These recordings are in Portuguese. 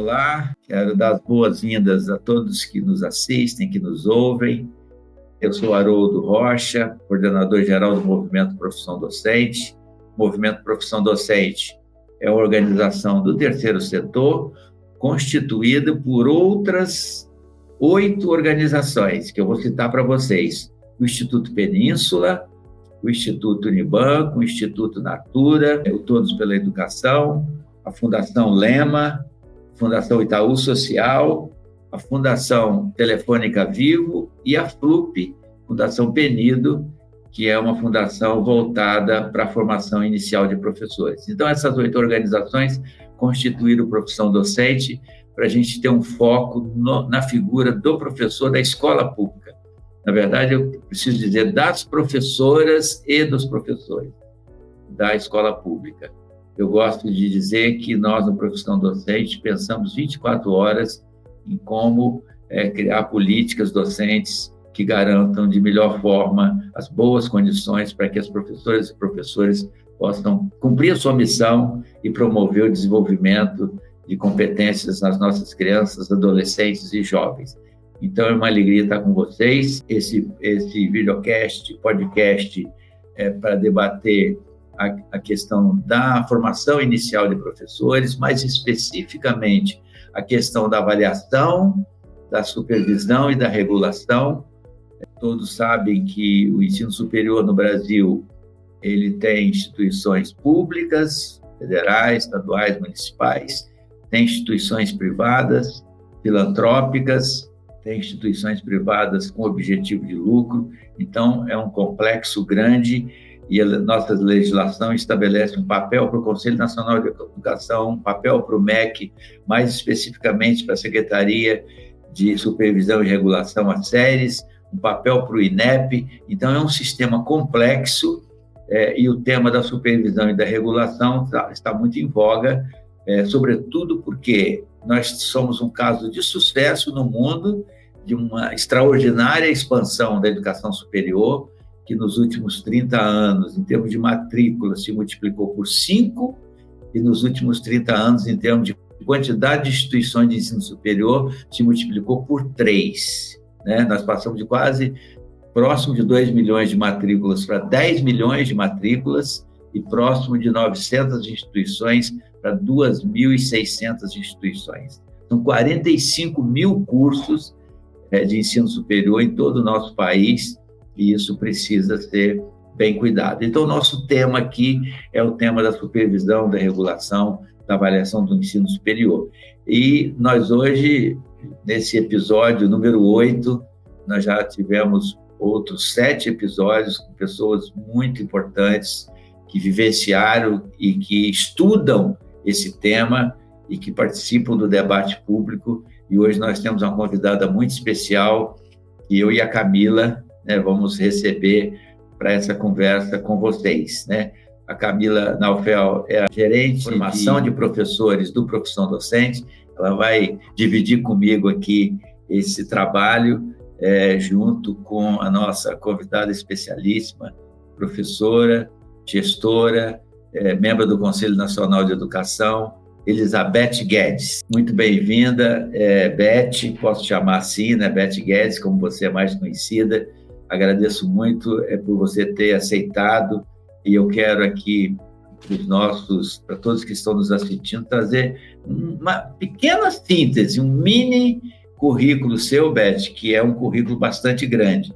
Olá, quero dar as boas-vindas a todos que nos assistem, que nos ouvem. Eu sou Haroldo Rocha, coordenador-geral do Movimento Profissão Docente. O Movimento Profissão Docente é uma organização do terceiro setor, constituída por outras 8 organizações, que eu vou citar para vocês. O Instituto Península, o Instituto Unibanco, o Instituto Natura, o Todos pela Educação, a Fundação Lema, a Fundação Itaú Social, a Fundação Telefônica Vivo e a FLUP, Fundação Penido, que é uma fundação voltada para a formação inicial de professores. Então, essas 8 organizações constituíram Profissão Docente para a gente ter um foco na figura do professor da escola pública. Na verdade, eu preciso dizer das professoras e dos professores da escola pública. Eu gosto de dizer que nós, no Profissão Docente, pensamos 24 horas em como criar políticas docentes que garantam de melhor forma as boas condições para que as professoras e professores possam cumprir a sua missão e promover o desenvolvimento de competências nas nossas crianças, adolescentes e jovens. Então, é uma alegria estar com vocês. Esse videocast, podcast, para debater a questão da formação inicial de professores, mais especificamente a questão da avaliação, da supervisão e da regulação. Todos sabem que o ensino superior no Brasil ele tem instituições públicas, federais, estaduais, municipais, tem instituições privadas, filantrópicas, tem instituições privadas com objetivo de lucro. Então, é um complexo grande e a nossa legislação estabelece um papel para o Conselho Nacional de Educação, um papel para o MEC, mais especificamente para a Secretaria de Supervisão e Regulação a séries, um papel para o INEP. Então, é um sistema complexo e o tema da supervisão e da regulação está muito em voga, sobretudo porque nós somos um caso de sucesso no mundo, de uma extraordinária expansão da educação superior, que nos últimos 30 anos, em termos de matrícula, se multiplicou por 5, e nos últimos 30 anos, em termos de quantidade de instituições de ensino superior, se multiplicou por 3. Né? Nós passamos de quase próximo de 2 milhões de matrículas para 10 milhões de matrículas e próximo de 900 instituições para 2.600 instituições. São 45 mil cursos de ensino superior em todo o nosso país, e isso precisa ser bem cuidado. Então, o nosso tema aqui é o tema da supervisão, da regulação, da avaliação do ensino superior. E nós hoje, nesse episódio número 8, nós já tivemos outros 7 episódios com pessoas muito importantes que vivenciaram e que estudam esse tema e que participam do debate público. E hoje nós temos uma convidada muito especial, que eu e a Camila vamos receber para essa conversa com vocês. A Camila Naufel é a gerente de formação de professores do Profissão Docente. Ela vai dividir comigo aqui esse trabalho, junto com a nossa convidada especialíssima, professora, gestora, membro do Conselho Nacional de Educação, Elizabeth Guedes. Muito bem-vinda, Beth, posso chamar assim, Beth Guedes, como você é mais conhecida. Agradeço muito por você ter aceitado, e eu quero aqui, para todos que estão nos assistindo, trazer uma pequena síntese, um mini currículo seu, Beth, que é um currículo bastante grande,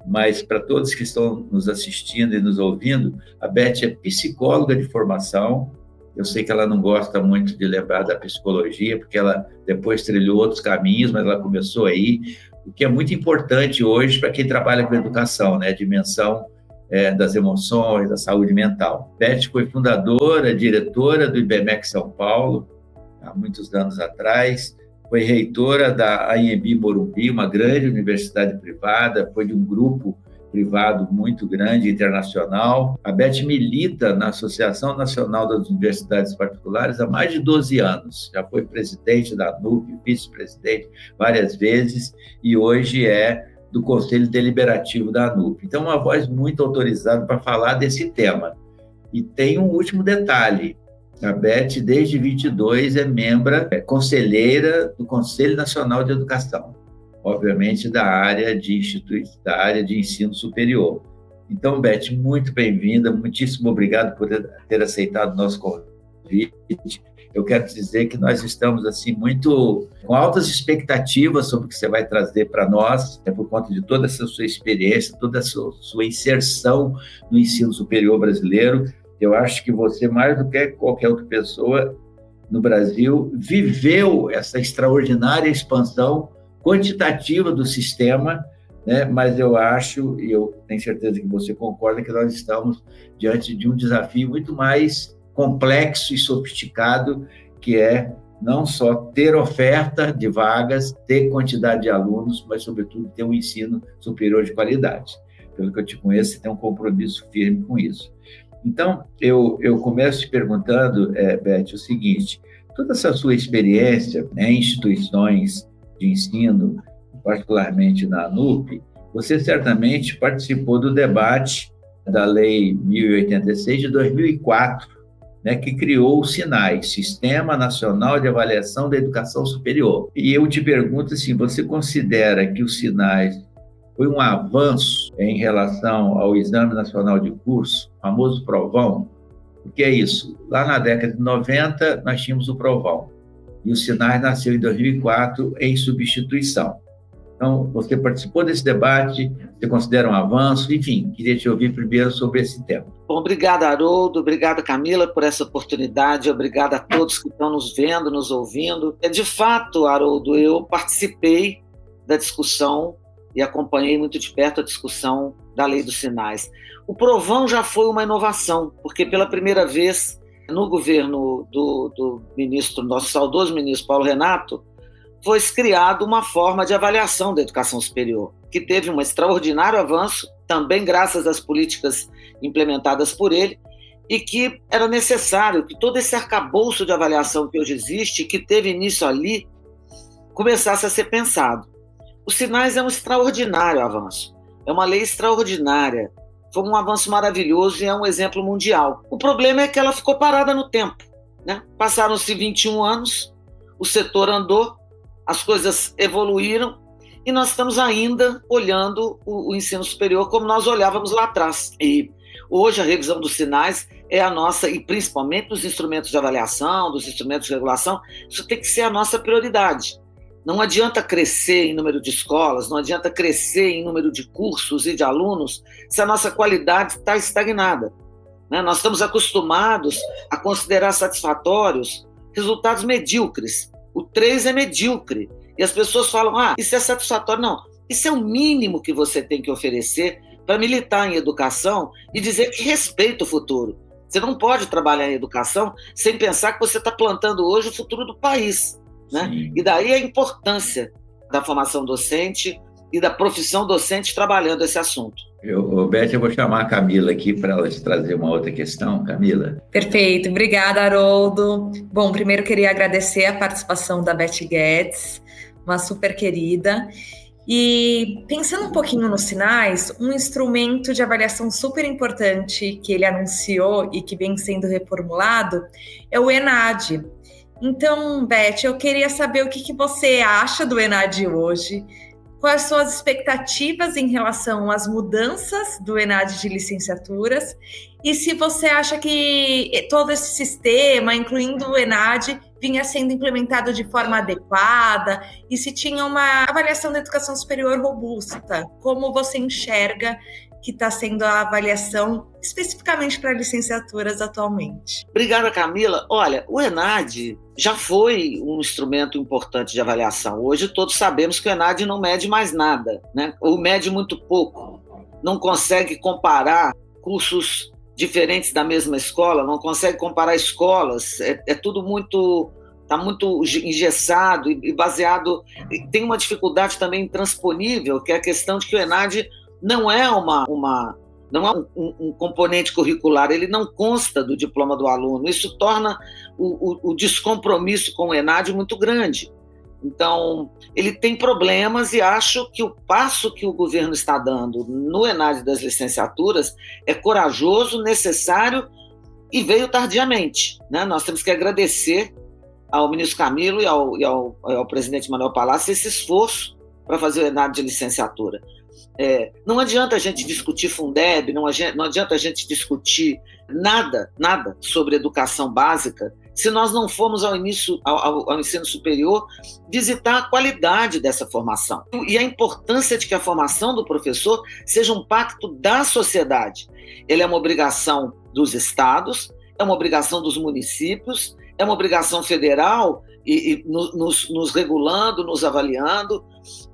mas para todos que estão nos assistindo e nos ouvindo, a Beth é psicóloga de formação. Eu sei que ela não gosta muito de lembrar da psicologia, porque ela depois trilhou outros caminhos, mas ela começou aí, o que é muito importante hoje para quem trabalha com educação, a dimensão das emoções, da saúde mental. Beth foi fundadora, diretora do IBMEC São Paulo, há muitos anos atrás, foi reitora da Anhembi Morumbi, uma grande universidade privada, foi de um grupo privado muito grande, internacional. A Beth milita na Associação Nacional das Universidades Particulares há mais de 12 anos. Já foi presidente da ANUP, vice-presidente várias vezes, e hoje é do Conselho Deliberativo da ANUP. Então, uma voz muito autorizada para falar desse tema. E tem um último detalhe. A Beth, desde 22, é conselheira do Conselho Nacional de Educação, obviamente da área de ensino superior. Então, Beth, muito bem-vinda, muitíssimo obrigado por ter aceitado o nosso convite. Eu quero dizer que nós estamos assim muito com altas expectativas sobre o que você vai trazer para nós, por conta de toda essa sua experiência, toda a sua inserção no ensino superior brasileiro. Eu acho que você, mais do que qualquer outra pessoa no Brasil, viveu essa extraordinária expansão quantitativa do sistema, né? Mas eu acho, e eu tenho certeza que você concorda, que nós estamos diante de um desafio muito mais complexo e sofisticado, que é não só ter oferta de vagas, ter quantidade de alunos, mas, sobretudo, ter um ensino superior de qualidade. Pelo que eu te conheço, você tem um compromisso firme com isso. Então, eu começo te perguntando, Beth, o seguinte: toda essa sua experiência, né, em instituições de ensino, particularmente na ANUP, você certamente participou do debate da Lei 1086 de 2004, né, que criou o SINAI, Sistema Nacional de Avaliação da Educação Superior. E eu te pergunto assim, você considera que o SINAI foi um avanço em relação ao Exame Nacional de Curso, o famoso Provão? O que é isso? Lá na década de 90, nós tínhamos o Provão, e o SINAI nasceu em 2004 em substituição. Então, você participou desse debate, você considera um avanço? Enfim, queria te ouvir primeiro sobre esse tema. Bom, obrigada, Haroldo, obrigada, Camila, por essa oportunidade, obrigada a todos que estão nos vendo, nos ouvindo. De fato, Haroldo, eu participei da discussão e acompanhei muito de perto a discussão da Lei dos Sinais. O Provão já foi uma inovação, porque pela primeira vez, no governo do ministro, nosso saudoso ministro Paulo Renato, foi criada uma forma de avaliação da educação superior, que teve um extraordinário avanço, também graças às políticas implementadas por ele, e que era necessário que todo esse arcabouço de avaliação que hoje existe, que teve início ali, começasse a ser pensado. Os Sinais é um extraordinário avanço, é uma lei extraordinária, foi um avanço maravilhoso e é um exemplo mundial. O problema é que ela ficou parada no tempo, né? Passaram-se 21 anos, o setor andou, as coisas evoluíram e nós estamos ainda olhando o ensino superior como nós olhávamos lá atrás. E hoje a revisão dos Sinais é a nossa, e principalmente dos instrumentos de avaliação, dos instrumentos de regulação, isso tem que ser a nossa prioridade. Não adianta crescer em número de escolas, não adianta crescer em número de cursos e de alunos se a nossa qualidade está estagnada, né? Nós estamos acostumados a considerar satisfatórios resultados medíocres. O 3 é medíocre. E as pessoas falam, isso é satisfatório. Não, isso é o mínimo que você tem que oferecer para militar em educação e dizer que respeita o futuro. Você não pode trabalhar em educação sem pensar que você está plantando hoje o futuro do país, né? E daí a importância da formação docente e da profissão docente trabalhando esse assunto. Beth, eu vou chamar a Camila aqui para ela te trazer uma outra questão. Camila. Perfeito, obrigada, Haroldo. Bom, primeiro queria agradecer a participação da Beth Guedes, uma super querida. E pensando um pouquinho nos Sinais, um instrumento de avaliação super importante que ele anunciou e que vem sendo reformulado é o ENAD. Então, Beth, eu queria saber o que você acha do ENAD hoje. Quais são as expectativas em relação às mudanças do ENAD de licenciaturas e se você acha que todo esse sistema, incluindo o ENAD, vinha sendo implementado de forma adequada e se tinha uma avaliação da educação superior robusta. Como você enxerga que está sendo a avaliação especificamente para licenciaturas atualmente? Obrigada, Camila. Olha, o ENAD já foi um instrumento importante de avaliação. Hoje todos sabemos que o ENAD não mede mais nada, né? Ou mede muito pouco. Não consegue comparar cursos diferentes da mesma escola, não consegue comparar escolas. É tudo muito... Está muito engessado e baseado... Tem uma dificuldade também intransponível, que é a questão de que o ENAD não é um componente curricular, ele não consta do diploma do aluno. Isso torna o descompromisso com o ENAD muito grande. Então, ele tem problemas e acho que o passo que o governo está dando no ENAD das licenciaturas é corajoso, necessário e veio tardiamente, né? Nós temos que agradecer ao ministro Camilo e ao presidente Manuel Palácio esse esforço para fazer o ENAD de licenciatura. Não adianta a gente discutir Fundeb, não adianta a gente discutir nada sobre educação básica se nós não formos ao ensino superior visitar a qualidade dessa formação. E a importância de que a formação do professor seja um pacto da sociedade. Ele é uma obrigação dos estados, é uma obrigação dos municípios, é uma obrigação federal, nos regulando, nos avaliando.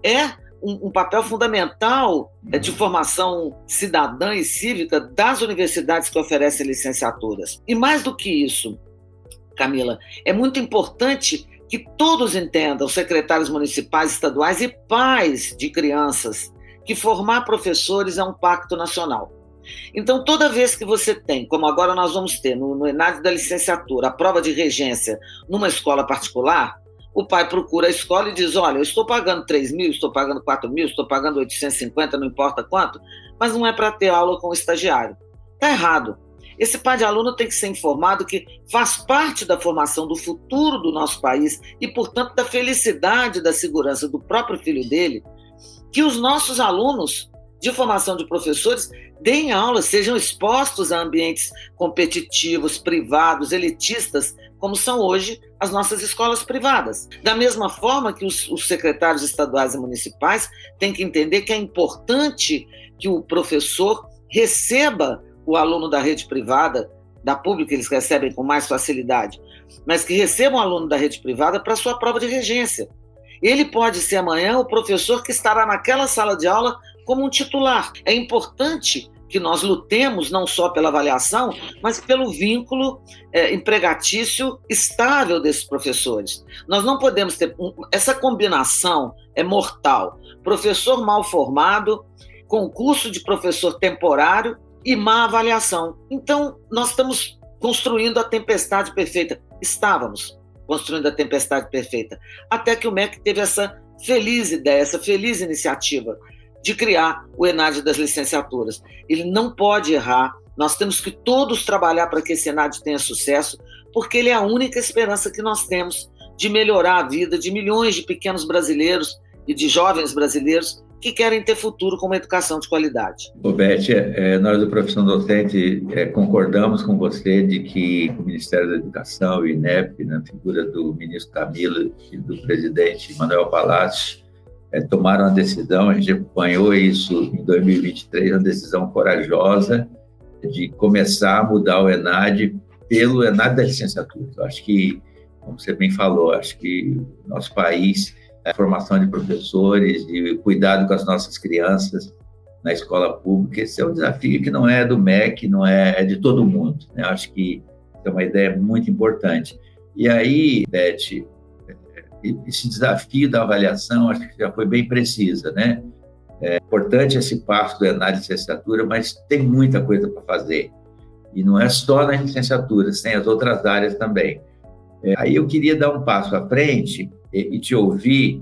É um papel fundamental de formação cidadã e cívica das universidades que oferecem licenciaturas. E mais do que isso, Camila, é muito importante que todos entendam, secretários municipais, estaduais e pais de crianças, que formar professores é um pacto nacional. Então, toda vez que você tem, como agora nós vamos ter no ENAD da licenciatura, a prova de regência numa escola particular, o pai procura a escola e diz, olha, eu estou pagando 3 mil, estou pagando 4 mil, estou pagando 850, não importa quanto, mas não é para ter aula com o estagiário. Está errado. Esse pai de aluno tem que ser informado que faz parte da formação do futuro do nosso país e, portanto, da felicidade, da segurança do próprio filho dele, que os nossos alunos de formação de professores deem aula, sejam expostos a ambientes competitivos, privados, elitistas, como são hoje as nossas escolas privadas. Da mesma forma que os secretários estaduais e municipais têm que entender que é importante que o professor receba o aluno da rede privada, da pública eles recebem com mais facilidade, mas que recebam o aluno da rede privada para a sua prova de regência. Ele pode ser amanhã o professor que estará naquela sala de aula como um titular. É importante que nós lutemos não só pela avaliação, mas pelo vínculo empregatício estável desses professores. Nós não podemos ter... Essa combinação é mortal. Professor mal formado, concurso de professor temporário e má avaliação. Então, nós estamos construindo a tempestade perfeita. Estávamos construindo a tempestade perfeita. Até que o MEC teve essa feliz ideia, essa feliz iniciativa de criar o ENAD das licenciaturas. Ele não pode errar, nós temos que todos trabalhar para que esse ENAD tenha sucesso, porque ele é a única esperança que nós temos de melhorar a vida de milhões de pequenos brasileiros e de jovens brasileiros que querem ter futuro com uma educação de qualidade. Beth, nós do Profissão Docente concordamos com você de que o Ministério da Educação e o INEP, na figura do ministro Camilo e do presidente Manuel Palácio, tomaram a decisão, a gente acompanhou isso em 2023, uma decisão corajosa de começar a mudar o ENAD pelo ENAD da licenciatura. Eu acho que, como você bem falou, acho que o nosso país, a formação de professores, de cuidado com as nossas crianças na escola pública, esse é um desafio que não é do MEC, não é de todo mundo, né? Eu acho que é uma ideia muito importante. E aí, Beth, esse desafio da avaliação, acho que já foi bem precisa, né? É importante esse passo do ENAD de licenciatura, mas tem muita coisa para fazer. E não é só nas licenciaturas, tem as outras áreas também. Aí eu queria dar um passo à frente e te ouvir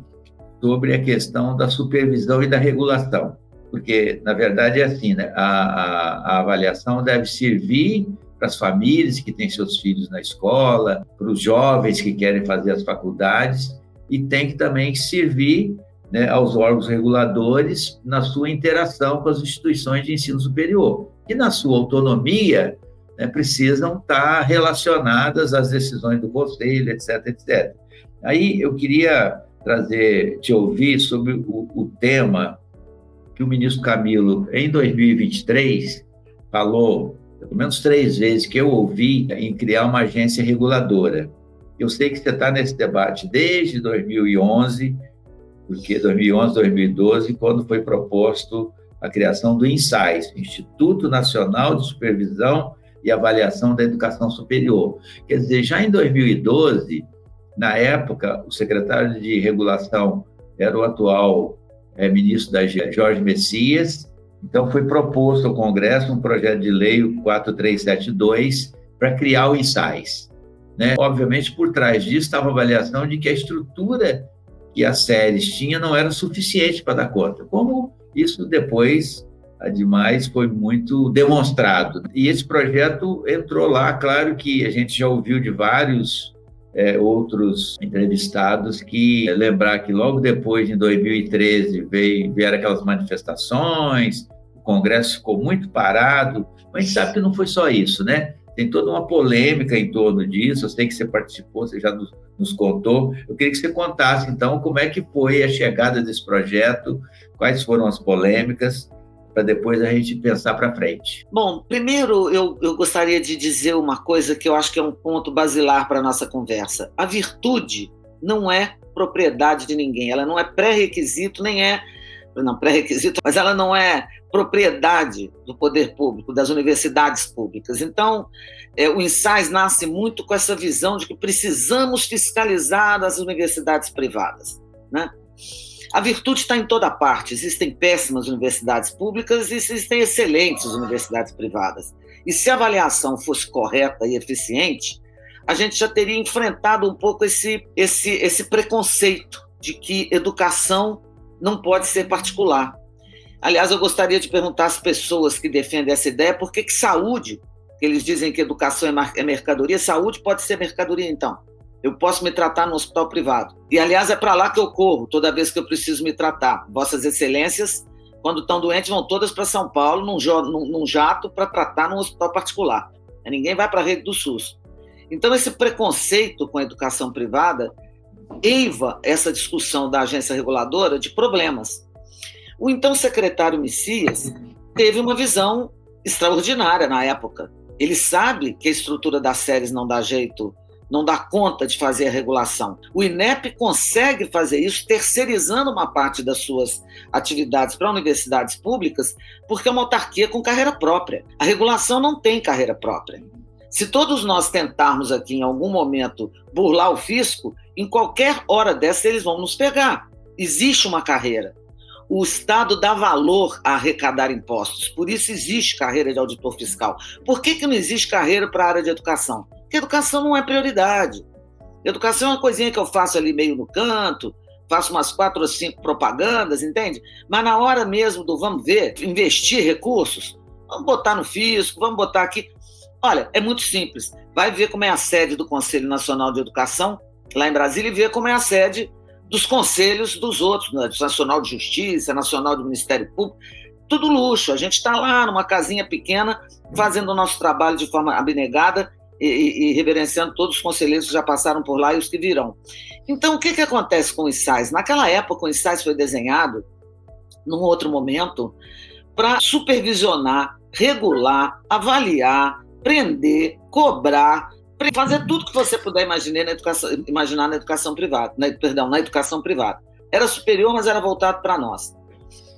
sobre a questão da supervisão e da regulação. Porque, na verdade, é assim, né? A avaliação deve servir para as famílias que têm seus filhos na escola, para os jovens que querem fazer as faculdades, e tem que também servir, né, aos órgãos reguladores na sua interação com as instituições de ensino superior, que na sua autonomia, né, precisam estar relacionadas às decisões do conselho, etc, etc. Aí eu queria te ouvir sobre o tema que o ministro Camilo, em 2023, falou pelo menos 3 vezes que eu ouvi em criar uma agência reguladora. Eu sei que você está nesse debate desde 2011, porque 2011, 2012, quando foi proposto a criação do INSAIS, Instituto Nacional de Supervisão e Avaliação da Educação Superior. Quer dizer, já em 2012, na época, o secretário de regulação era o atual ministro da Jorge Messias. Então, foi proposto ao Congresso um projeto de lei, o 4372, para criar o INSAIS, né? Obviamente, por trás disso estava a avaliação de que a estrutura que as séries tinham não era suficiente para dar conta, como isso depois A Demais foi muito demonstrado. E esse projeto entrou lá, claro que a gente já ouviu de vários outros entrevistados que lembrar que logo depois, em 2013, vieram aquelas manifestações, o Congresso ficou muito parado, mas a gente sabe que não foi só isso, né? Tem toda uma polêmica em torno disso, eu sei que você participou, você já nos contou. Eu queria que você contasse, então, como é que foi a chegada desse projeto, quais foram as polêmicas, para depois a gente pensar para frente. Bom, primeiro eu gostaria de dizer uma coisa que eu acho que é um ponto basilar para a nossa conversa. A virtude não é propriedade de ninguém, ela não é pré-requisito, mas ela não é propriedade do poder público, das universidades públicas. Então, o Ensais nasce muito com essa visão de que precisamos fiscalizar as universidades privadas, né? A virtude está em toda parte. Existem péssimas universidades públicas e existem excelentes universidades privadas. E se a avaliação fosse correta e eficiente, a gente já teria enfrentado um pouco esse preconceito de que educação não pode ser particular. Aliás, eu gostaria de perguntar às pessoas que defendem essa ideia por que saúde, que eles dizem que educação é mercadoria, saúde pode ser mercadoria, então. Eu posso me tratar no hospital privado. E, aliás, é para lá que eu corro toda vez que eu preciso me tratar. Vossas Excelências, quando estão doentes, vão todas para São Paulo, num jato, para tratar num hospital particular. Ninguém vai para a rede do SUS. Então, esse preconceito com a educação privada eiva essa discussão da agência reguladora de problemas. O então secretário Messias teve uma visão extraordinária na época. Ele sabe que a estrutura das séries não dá jeito, não dá conta de fazer a regulação. O INEP consegue fazer isso terceirizando uma parte das suas atividades para universidades públicas, porque é uma autarquia com carreira própria. A regulação não tem carreira própria. Se todos nós tentarmos aqui, em algum momento, burlar o fisco, em qualquer hora dessa eles vão nos pegar. Existe uma carreira. O Estado dá valor a arrecadar impostos, por isso existe carreira de auditor fiscal. Por que não existe carreira para a área de educação? Porque educação não é prioridade. Educação é uma coisinha que eu faço ali meio no canto, faço umas 4 ou 5 propagandas, entende? Mas na hora mesmo do vamos ver, investir recursos, vamos botar no fisco, vamos botar aqui. Olha, é muito simples. Vai ver como é a sede do Conselho Nacional de Educação, lá em Brasília, e ver como é a sede dos conselhos dos outros, né? Nacional de Justiça, Nacional do Ministério Público, tudo luxo. A gente está lá numa casinha pequena, fazendo o nosso trabalho de forma abnegada e reverenciando todos os conselheiros que já passaram por lá e os que virão. Então, o que acontece com o Ensais? Naquela época, o Ensais foi desenhado, num outro momento, para supervisionar, regular, avaliar, prender, cobrar, fazer tudo que você puder imaginar na educação privada, na educação privada. Era superior, mas era voltado para nós.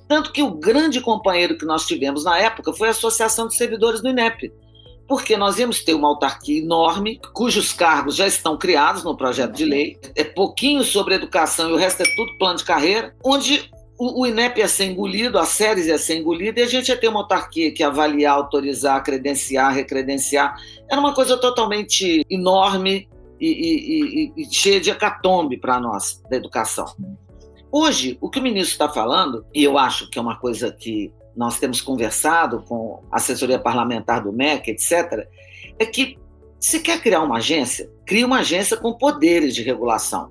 Tanto que o grande companheiro que nós tivemos na época foi a Associação de Servidores do INEP, porque nós íamos ter uma autarquia enorme, cujos cargos já estão criados no projeto de lei, é pouquinho sobre educação e o resto é tudo plano de carreira, onde o INEP ia ser engolido, as séries ia ser engolida, e a gente ia ter uma autarquia que ia avaliar, autorizar, credenciar, recredenciar. Era uma coisa totalmente enorme e cheia de hecatombe para nós, da educação. Hoje, o que o ministro está falando, e eu acho que é uma coisa que nós temos conversado com a assessoria parlamentar do MEC, etc., é que se quer criar uma agência, cria uma agência com poderes de regulação.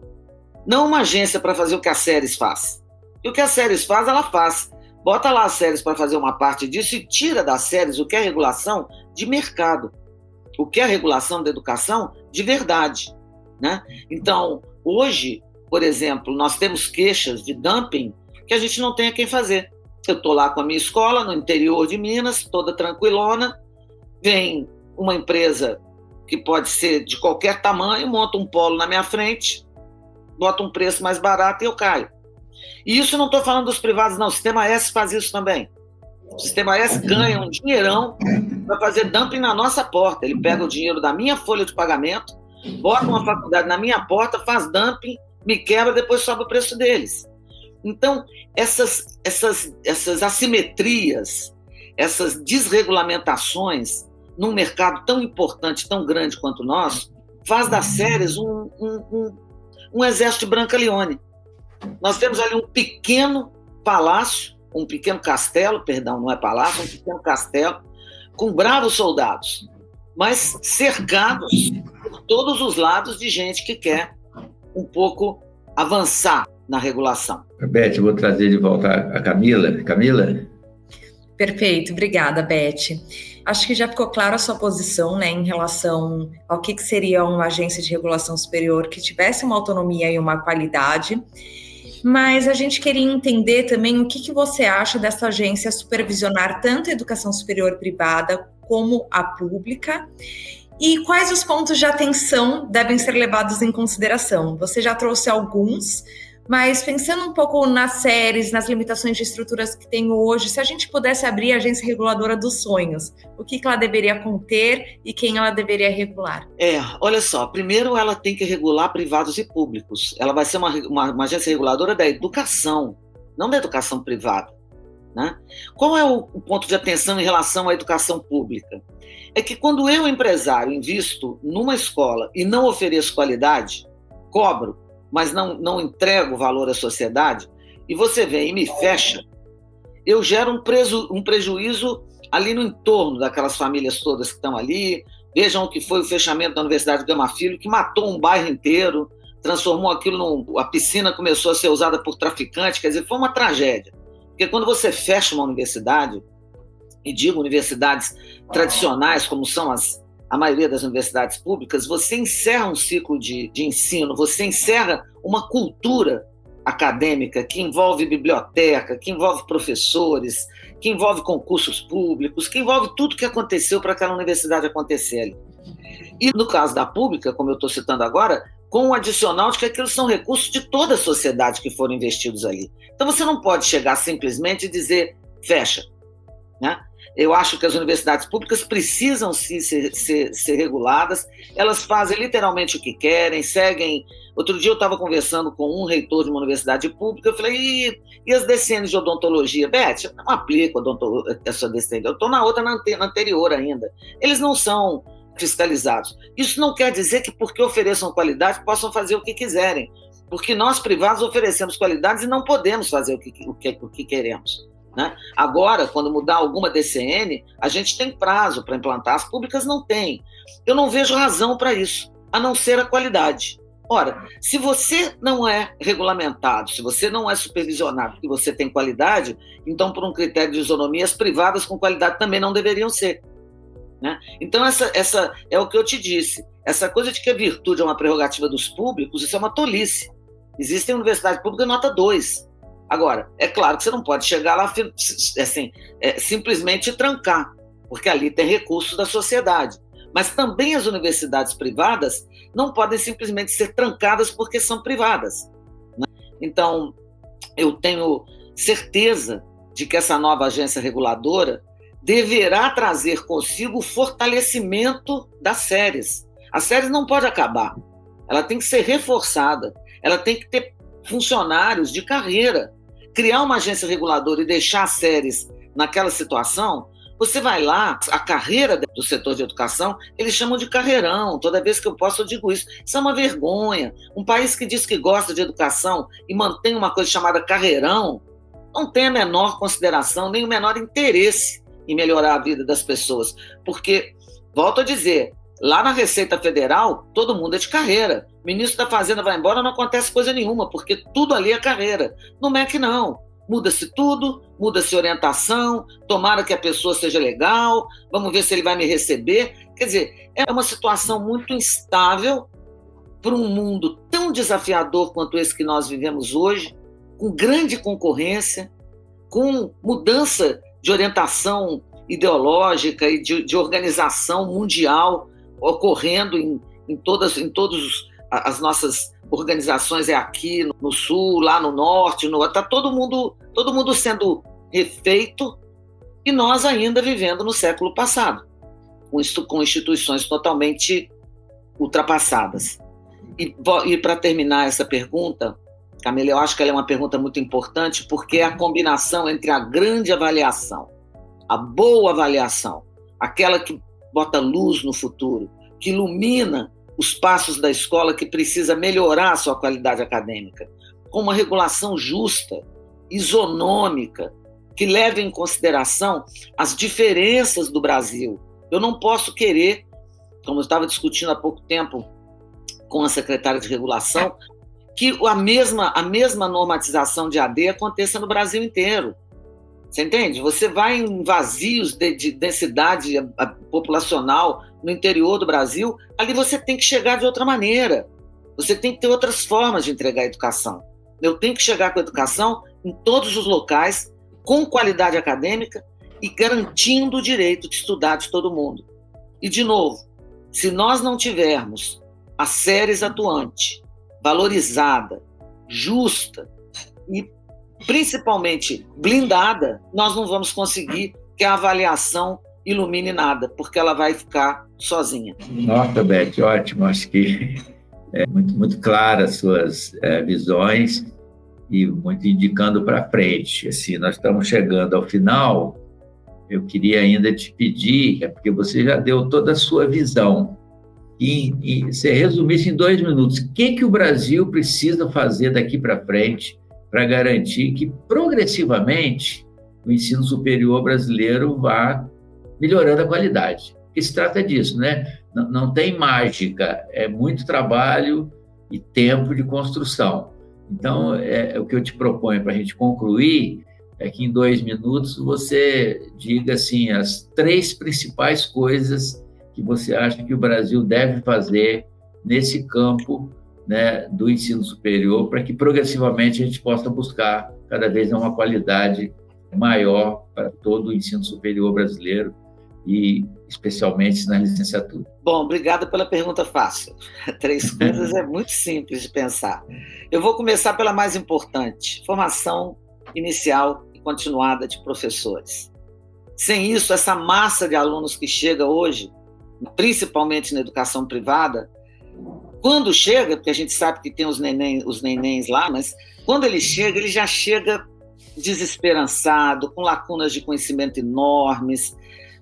Não uma agência para fazer o que a séries faz. E o que a séries faz, ela faz. Bota lá as séries para fazer uma parte disso e tira das séries o que é regulação de mercado. O que é regulação da educação de verdade, né? Então, hoje, por exemplo, nós temos queixas de dumping que a gente não tem a quem fazer. Eu estou lá com a minha escola, no interior de Minas, toda tranquilona, vem uma empresa que pode ser de qualquer tamanho, monta um polo na minha frente, bota um preço mais barato e eu caio. E isso não estou falando dos privados, não. O Sistema S faz isso também. O Sistema S ganha um dinheirão para fazer dumping na nossa porta. Ele pega o dinheiro da minha folha de pagamento, bota uma faculdade na minha porta, faz dumping, me quebra, depois sobe o preço deles. Então, essas assimetrias, essas desregulamentações num mercado tão importante, tão grande quanto o nosso, faz das séries um exército de Branca Leone. Nós temos ali um pequeno palácio um pequeno castelo, perdão, não é palácio, um pequeno castelo, com bravos soldados, mas cercados por todos os lados de gente que quer um pouco avançar na regulação. Beth, eu vou trazer de volta a Camila. Camila? Perfeito, obrigada, Beth. Acho que já ficou clara a sua posição, né, em relação ao que seria uma agência de regulação superior que tivesse uma autonomia e uma qualidade, mas a gente queria entender também o que você acha dessa agência supervisionar tanto a educação superior privada como a pública e quais os pontos de atenção devem ser levados em consideração. Você já trouxe alguns, mas pensando um pouco nas séries, nas limitações de estruturas que tem hoje, se a gente pudesse abrir a agência reguladora dos sonhos, o que ela deveria conter e quem ela deveria regular? Olha só, primeiro ela tem que regular privados e públicos. Ela vai ser uma agência reguladora da educação, não da educação privada, né? Qual é o ponto de atenção em relação à educação pública? É que quando eu, empresário, invisto numa escola e não ofereço qualidade, cobro, mas não entrego valor à sociedade, e você vem e me fecha, eu gero um prejuízo ali no entorno daquelas famílias todas que estão ali. Vejam o que foi o fechamento da Universidade Gama Filho, que matou um bairro inteiro, transformou aquilo a piscina começou a ser usada por traficantes, quer dizer, foi uma tragédia. Porque quando você fecha uma universidade, e digo universidades tradicionais, como são a maioria das universidades públicas, você encerra um ciclo de ensino, você encerra uma cultura acadêmica que envolve biblioteca, que envolve professores, que envolve concursos públicos, que envolve tudo que aconteceu para aquela universidade acontecer ali. E no caso da pública, como eu estou citando agora, com o adicional de que aqueles são recursos de toda a sociedade que foram investidos ali. Então você não pode chegar simplesmente e dizer fecha, né? Eu acho que as universidades públicas precisam sim ser reguladas, elas fazem literalmente o que querem, seguem. Outro dia eu estava conversando com um reitor de uma universidade pública, eu falei, e as DCNs de odontologia? Beth, eu não aplico essa DCN, eu estou na outra, na anterior ainda. Eles não são fiscalizados. Isso não quer dizer que porque ofereçam qualidade possam fazer o que quiserem, porque nós privados oferecemos qualidades e não podemos fazer o que queremos, né? Agora, quando mudar alguma DCN, a gente tem prazo para implantar, as públicas não têm. Eu não vejo razão para isso, a não ser a qualidade. Ora, se você não é regulamentado, se você não é supervisionado porque você tem qualidade, então, por um critério de isonomia, as privadas com qualidade também não deveriam ser, né? Então, essa é o que eu te disse. Essa coisa de que a virtude é uma prerrogativa dos públicos, isso é uma tolice. Existem universidades públicas nota 2. Agora, é claro que você não pode chegar lá assim, simplesmente trancar, porque ali tem recursos da sociedade. Mas também as universidades privadas não podem simplesmente ser trancadas porque são privadas, né? Então, eu tenho certeza de que essa nova agência reguladora deverá trazer consigo o fortalecimento das séries. As séries não podem acabar, ela tem que ser reforçada, ela tem que ter funcionários de carreira. Criar uma agência reguladora e deixar as séries naquela situação, você vai lá, a carreira do setor de educação, eles chamam de carreirão, toda vez que eu posso eu digo isso. Isso é uma vergonha. Um país que diz que gosta de educação e mantém uma coisa chamada carreirão, não tem a menor consideração, nem o menor interesse em melhorar a vida das pessoas. Porque, volto a dizer, lá na Receita Federal, todo mundo é de carreira. O ministro da Fazenda vai embora, não acontece coisa nenhuma, porque tudo ali é carreira. No MEC, não. Muda-se tudo, muda-se orientação, tomara que a pessoa seja legal, vamos ver se ele vai me receber. Quer dizer, é uma situação muito instável para um mundo tão desafiador quanto esse que nós vivemos hoje, com grande concorrência, com mudança de orientação ideológica e de organização mundial ocorrendo em todas as nossas organizações, é aqui no sul, lá no norte, está todo mundo sendo refeito e nós ainda vivendo no século passado, com instituições totalmente ultrapassadas. E para terminar essa pergunta, Camila, eu acho que ela é uma pergunta muito importante porque é a combinação entre a grande avaliação, a boa avaliação, aquela que bota luz no futuro, que ilumina os passos da escola que precisa melhorar a sua qualidade acadêmica, com uma regulação justa, isonômica, que leve em consideração as diferenças do Brasil. Eu não posso querer, como eu estava discutindo há pouco tempo com a secretária de regulação, que a mesma normatização de AD aconteça no Brasil inteiro. Você entende? Você vai em vazios de densidade populacional no interior do Brasil, ali você tem que chegar de outra maneira. Você tem que ter outras formas de entregar a educação. Eu tenho que chegar com a educação em todos os locais, com qualidade acadêmica e garantindo o direito de estudar de todo mundo. E, de novo, se nós não tivermos a séries atuante, valorizada, justa e principalmente blindada, nós não vamos conseguir que a avaliação ilumine nada, porque ela vai ficar sozinha. Nossa, Beth, ótimo. Acho que é muito claras as suas visões e muito indicando para frente. Assim, nós estamos chegando ao final. Eu queria ainda te pedir, porque você já deu toda a sua visão, e você resumisse em 2 minutos, o que o Brasil precisa fazer daqui para frente para garantir que, progressivamente, o ensino superior brasileiro vá melhorando a qualidade. Porque se trata disso, né? Não tem mágica, é muito trabalho e tempo de construção. Então, o que eu te proponho para a gente concluir é que, em 2 minutos, você diga assim, as 3 principais coisas que você acha que o Brasil deve fazer nesse campo, né, do ensino superior, para que progressivamente a gente possa buscar cada vez uma qualidade maior para todo o ensino superior brasileiro e especialmente na licenciatura. Bom, obrigada pela pergunta fácil. 3 coisas é muito simples de pensar. Eu vou começar pela mais importante, formação inicial e continuada de professores. Sem isso, essa massa de alunos que chega hoje, principalmente na educação privada, quando chega, porque a gente sabe que tem os nenéns lá, mas quando ele já chega desesperançado, com lacunas de conhecimento enormes,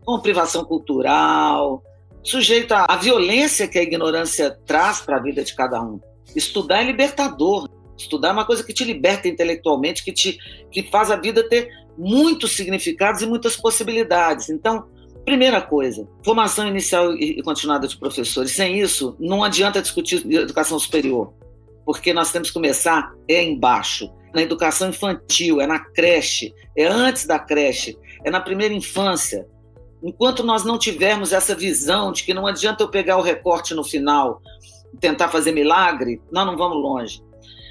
com privação cultural, sujeito à violência que a ignorância traz para a vida de cada um. Estudar é libertador. Estudar é uma coisa que te liberta intelectualmente, que faz a vida ter muitos significados e muitas possibilidades. Então, primeira coisa, formação inicial e continuada de professores. Sem isso, não adianta discutir educação superior, porque nós temos que começar embaixo, na educação infantil, é na creche, é antes da creche, é na primeira infância. Enquanto nós não tivermos essa visão de que não adianta eu pegar o recorte no final e tentar fazer milagre, nós não vamos longe.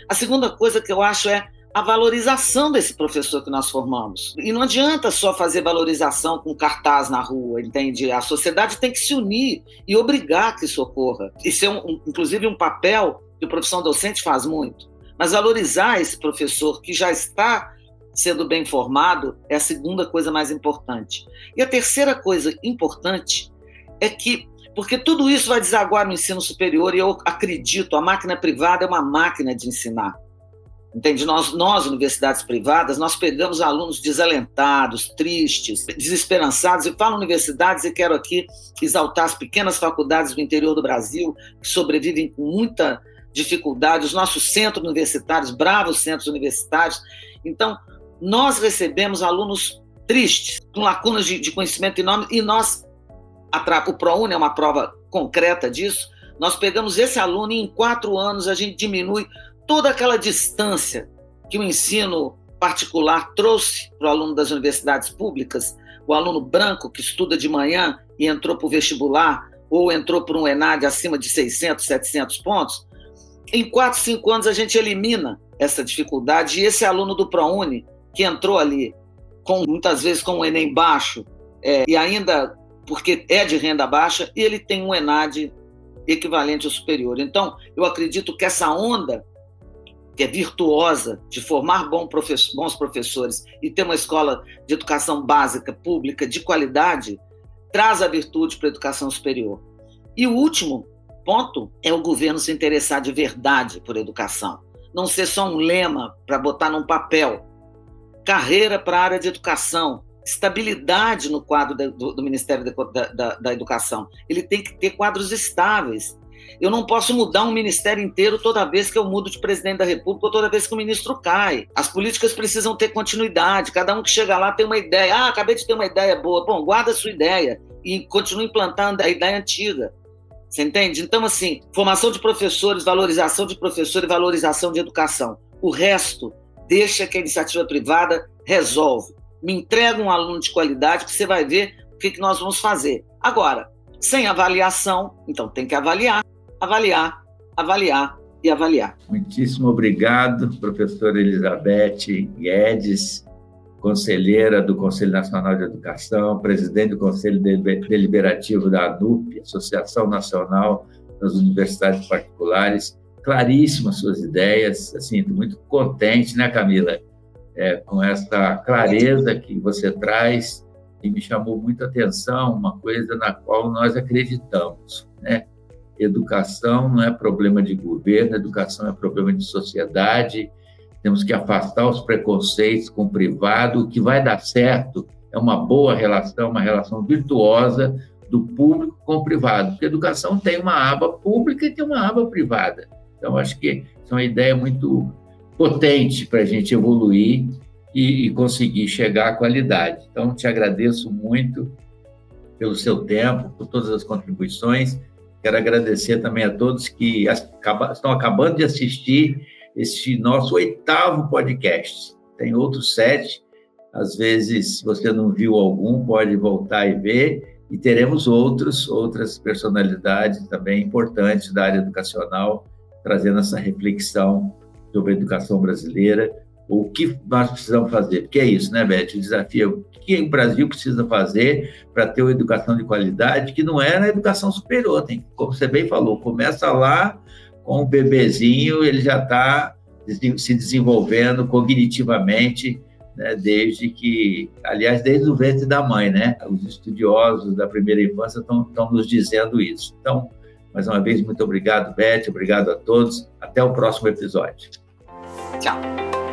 A segunda coisa que eu acho é a valorização desse professor que nós formamos. E não adianta só fazer valorização com cartaz na rua, entende? A sociedade tem que se unir e obrigar que isso ocorra. Isso é, inclusive, um papel que a profissão docente faz muito. Mas valorizar esse professor que já está sendo bem formado é a segunda coisa mais importante. E a terceira coisa importante é que, porque tudo isso vai desaguar no ensino superior, e eu acredito, a máquina privada é uma máquina de ensinar. Entende? Nós, universidades privadas, nós pegamos alunos desalentados, tristes, desesperançados, e falo universidades e quero aqui exaltar as pequenas faculdades do interior do Brasil, que sobrevivem com muita dificuldade, os nossos centros universitários, bravos centros universitários. Então, nós recebemos alunos tristes, com lacunas de conhecimento enorme, e nós, o ProUni é uma prova concreta disso, nós pegamos esse aluno e em 4 anos a gente diminui toda aquela distância que o ensino particular trouxe para o aluno das universidades públicas, o aluno branco que estuda de manhã e entrou para o vestibular, ou entrou para um ENAD acima de 600, 700 pontos, em 4, 5 anos a gente elimina essa dificuldade, e esse aluno do ProUni, que entrou ali, muitas vezes com um Enem baixo, e ainda porque é de renda baixa, e ele tem um ENAD equivalente ao superior. Então, eu acredito que essa onda que é virtuosa de formar bons professores e ter uma escola de educação básica, pública, de qualidade, traz a virtude para a educação superior. E o último ponto é o governo se interessar de verdade por educação. Não ser só um lema para botar num papel. Carreira para a área de educação, estabilidade no quadro do Ministério da Educação. Ele tem que ter quadros estáveis. Eu não posso mudar um ministério inteiro toda vez que eu mudo de presidente da República ou toda vez que o ministro cai. As políticas precisam ter continuidade. Cada um que chega lá tem uma ideia. Ah, acabei de ter uma ideia boa. Bom, guarda a sua ideia e continue implantando a ideia antiga. Você entende? Então, assim, formação de professores, valorização de professor e valorização de educação. O resto, deixa que a iniciativa privada resolve. Me entrega um aluno de qualidade que você vai ver o que nós vamos fazer. Agora, sem avaliação, então tem que avaliar e avaliar. Muitíssimo obrigado, professora Elizabeth Guedes, conselheira do Conselho Nacional de Educação, presidente do Conselho Deliberativo da ANUP, Associação Nacional das Universidades Particulares. Claríssimas suas ideias, assim, estou muito contente, né, Camila, com essa clareza que você traz, e me chamou muita atenção uma coisa na qual nós acreditamos, né? Educação não é problema de governo, educação é problema de sociedade. Temos que afastar os preconceitos com o privado. O que vai dar certo é uma boa relação, uma relação virtuosa do público com o privado, porque a educação tem uma aba pública e tem uma aba privada. Então, acho que é uma ideia muito potente para a gente evoluir e conseguir chegar à qualidade. Então, te agradeço muito pelo seu tempo, por todas as contribuições. Quero agradecer também a todos que estão acabando de assistir este nosso 8º podcast. Tem outros 7. Às vezes, se você não viu algum, pode voltar e ver. E teremos outras personalidades também importantes da área educacional, trazendo essa reflexão sobre a educação brasileira. O que nós precisamos fazer? Porque é isso, né, Beth? O desafio é o que o Brasil precisa fazer para ter uma educação de qualidade, que não é na educação superior. Tem, como você bem falou, começa lá com o bebezinho, ele já está se desenvolvendo cognitivamente, né, desde o ventre da mãe, né? Os estudiosos da primeira infância estão nos dizendo isso. Então, mais uma vez, muito obrigado, Beth, obrigado a todos. Até o próximo episódio. Tchau.